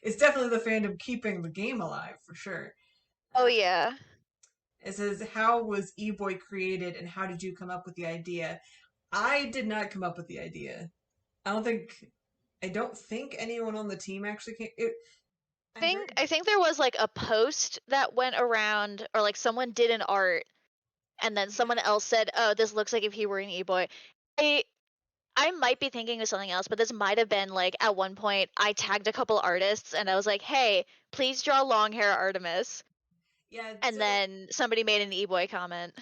it's definitely the fandom keeping the game alive, for sure. Oh, yeah. It says, how was Eboy created, and how did you come up with the idea? I did not come up with the idea. I don't think anyone on the team actually came. I think there was like a post that went around, or like someone did an art, and then someone else said, "Oh, this looks like if he were an Eboy." I might be thinking of something else, but this might have been like at one point I tagged a couple artists and I was like, "Hey, please draw long hair Artemis." Yeah. And then somebody made an Eboy comment.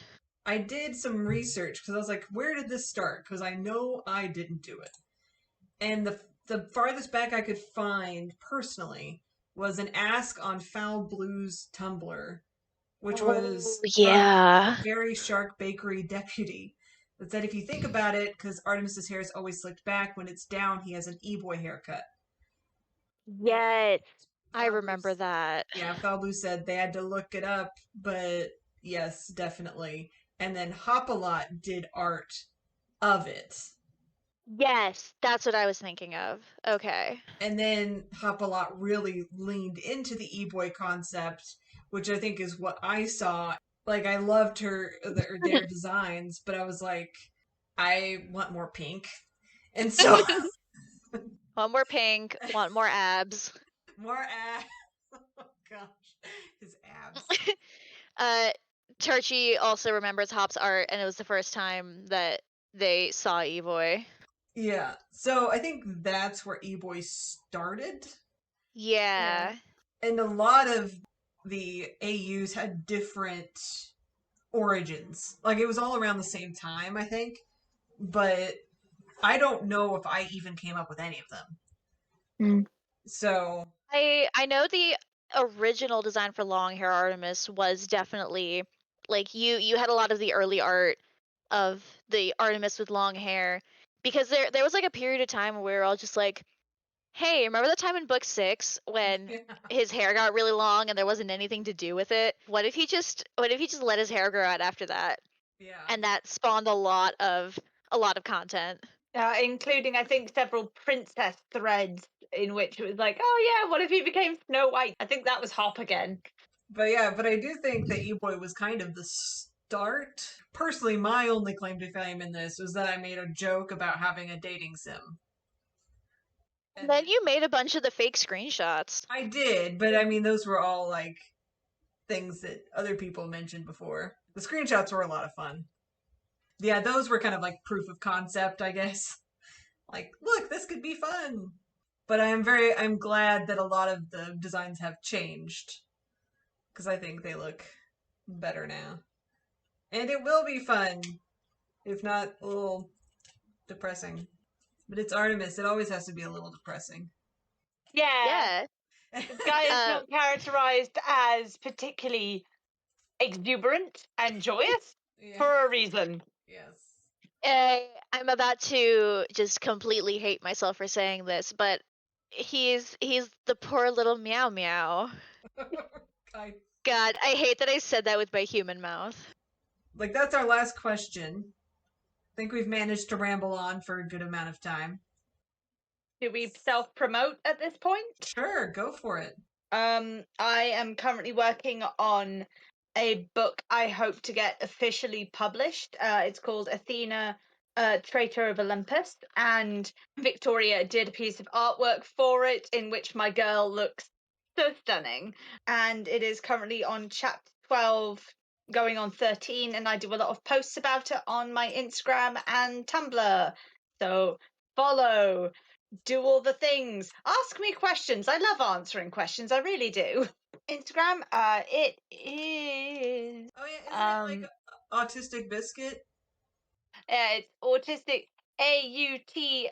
I did some research because I was like, where did this start? Because I know I didn't do it. And the farthest back I could find personally was an ask on Foul Blues Tumblr, which was Gary Shark Bakery deputy. That said, if you think about it, because Artemis's hair is always slicked back, when it's down, he has an Eboy haircut. Yes, I remember that. Yeah, Foul Blue said they had to look it up, but yes, definitely. And then Hopalot did art of it. Yes, that's what I was thinking of. Okay. And then Hopalot really leaned into the Eboy concept, which I think is what I saw Like, I loved their designs, but I was like, I want more pink. And so, Want more pink, want more abs. more abs. Oh gosh, his abs. Tarchey also remembers Hop's art, and it was the first time that they saw Eboy. Yeah, so I think that's where Eboy started. Yeah. And a lot of the AUs had different origins. Like, it was all around the same time, I think. But I don't know if I even came up with any of them. So I know the original design for long hair Artemis was definitely like you had a lot of the early art of the Artemis with long hair, because there was like a period of time where we were all just like, hey, remember the time in book 6 when yeah. his hair got really long and there wasn't anything to do with it? What if he just let his hair grow out after that? Yeah. And that spawned a lot of content. Including, I think, several princess threads in which it was like, oh yeah, what if he became Snow White? I think that was Hop again. But yeah, but I do think that Eboy was kind of the start. Personally, my only claim to fame in this was that I made a joke about having a dating sim. And then you made a bunch of the fake screenshots. I did, but I mean, those were all like things that other people mentioned before. The screenshots were a lot of fun. Yeah, those were kind of like proof of concept, I guess. Like, look, this could be fun. But I'm glad that a lot of the designs have changed, because I think they look better now. And it will be fun, if not a little depressing. But it's Artemis, it always has to be a little depressing. Yeah. Yeah. This guy is not characterized as particularly exuberant and joyous Yeah. for a reason. Yes. I'm about to just completely hate myself for saying this, but he's the poor little meow meow. God, I hate that I said that with my human mouth. Like, that's our last question. I think we've managed to ramble on for a good amount of time. Do we self-promote at this point? Sure, go for it. I am currently working on a book I hope to get officially published. It's called Athena, Traitor of Olympus, and Victoria did a piece of artwork for it in which my girl looks so stunning. And it is currently on chapter 12, going on 13, and I do a lot of posts about it on my Instagram and Tumblr. So follow, do all the things, ask me questions. I love answering questions, I really do. Instagram, it is Oh yeah, isn't it like Autistic Biscuit? it's autistic AUTIS.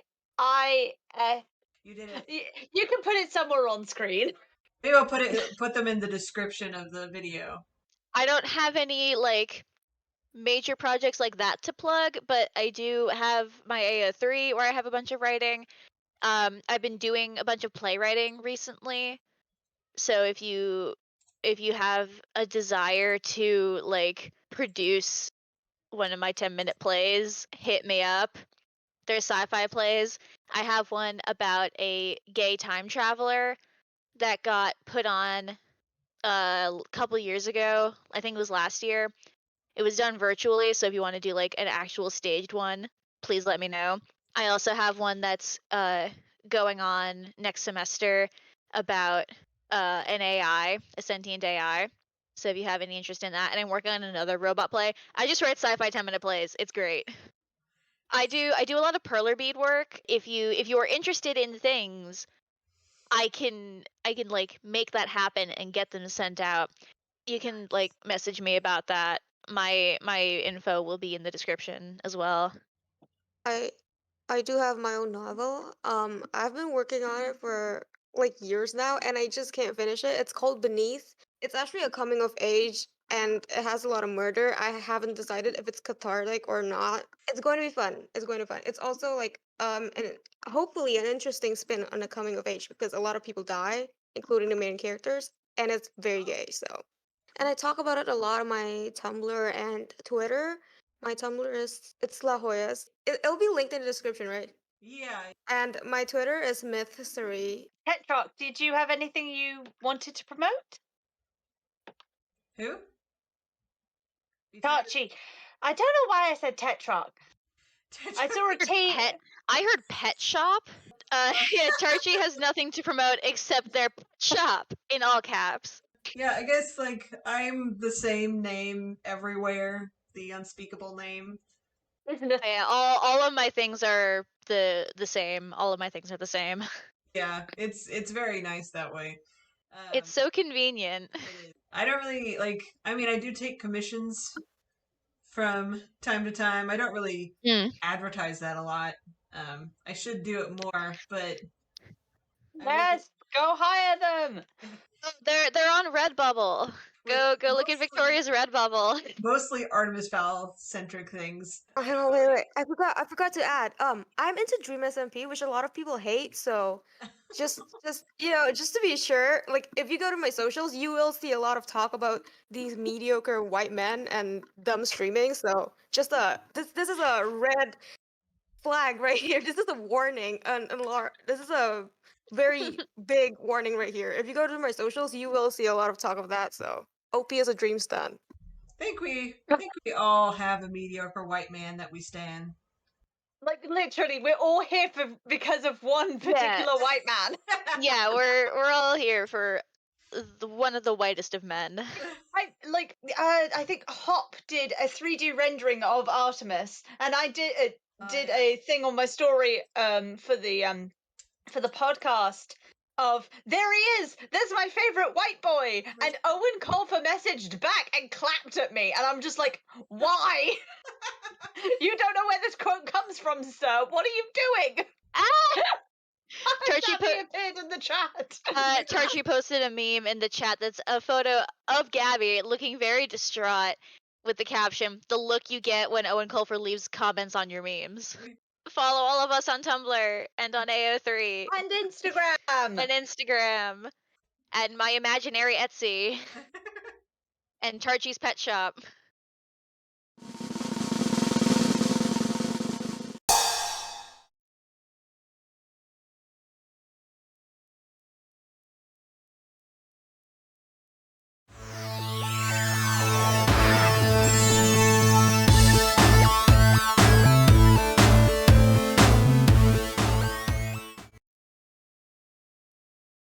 You did it. You can put it somewhere on screen. Maybe I'll put them in the description of the video. I don't have any like major projects like that to plug, but I do have my AO3 where I have a bunch of writing. I've been doing a bunch of playwriting recently. So if you have a desire to like produce one of my 10-minute plays, hit me up. They're sci-fi plays. I have one about a gay time traveler that got put on a couple years ago. I think it was last year. It was done virtually, so if you want to do like an actual staged one, please let me know. I also have one that's going on next semester about an AI, a sentient AI. So if you have any interest in that, and I'm working on another robot play. I just write sci-fi 10-minute plays. It's great. I do a lot of perler bead work. If you are interested in things, I can like make that happen and get them sent out. You can like message me about that. My info will be in the description as well. I do have my own novel. I've been working on it for like years now, and I just can't finish it. It's called Beneath. It's actually a coming of age, and it has a lot of murder. I haven't decided if it's cathartic or not. It's going to be fun. It's going to be fun. It's also like and hopefully an interesting spin on a coming of age because a lot of people die, including the main characters, and it's very gay. So, and I talk about it a lot on my Tumblr and Twitter. My Tumblr is it's La Jolla's. It'll be linked in the description, right? Yeah. And my Twitter is Mythsery. Petrock, did you have anything you wanted to promote? Who? Tarchey. I don't know why I said Tetrarch. I saw a T. I heard pet shop. Yeah, Tarchey has nothing to promote except their pet shop in all caps. Yeah, I guess like I'm the same name everywhere. The unspeakable name. Isn't it? Yeah, all of my things are the same. All of my things are the same. Yeah, it's very nice that way. It's so convenient. It is. I don't really like. I mean, I do take commissions from time to time. I don't really advertise that a lot. I should do it more, but Yes, go hire them. Oh, they're on Redbubble. Go look at Victoria's Redbubble. Mostly Artemis Fowl centric things. Oh, wait. I forgot to add. I'm into Dream SMP, which a lot of people hate. So, just just to be sure, like if you go to my socials, you will see a lot of talk about these mediocre white men and them streaming. So, just this is a red flag right here. This is a warning, and this is a very big warning right here. If you go to my socials, you will see a lot of talk of that. So, OP is a dream stand. I think we all have a mediocre white man that we stan. Like literally, we're all here because of one particular white man. Yeah, we're all here for one of the whitest of men. I think Hop did a 3D rendering of Artemis, and I did a thing on my story for the podcast of there he is, there's my favorite white boy, and Owen Colfer messaged back and clapped at me, and I'm just like, why? You don't know where this quote comes from, sir. What are you doing? Tarchey appeared in the chat. Tarchey posted a meme in the chat that's a photo of Gaby looking very distraught with the caption, "The look you get when Owen Colfer leaves comments on your memes." Follow all of us on Tumblr and on AO3 and Instagram and my imaginary Etsy and Tarchey's pet shop.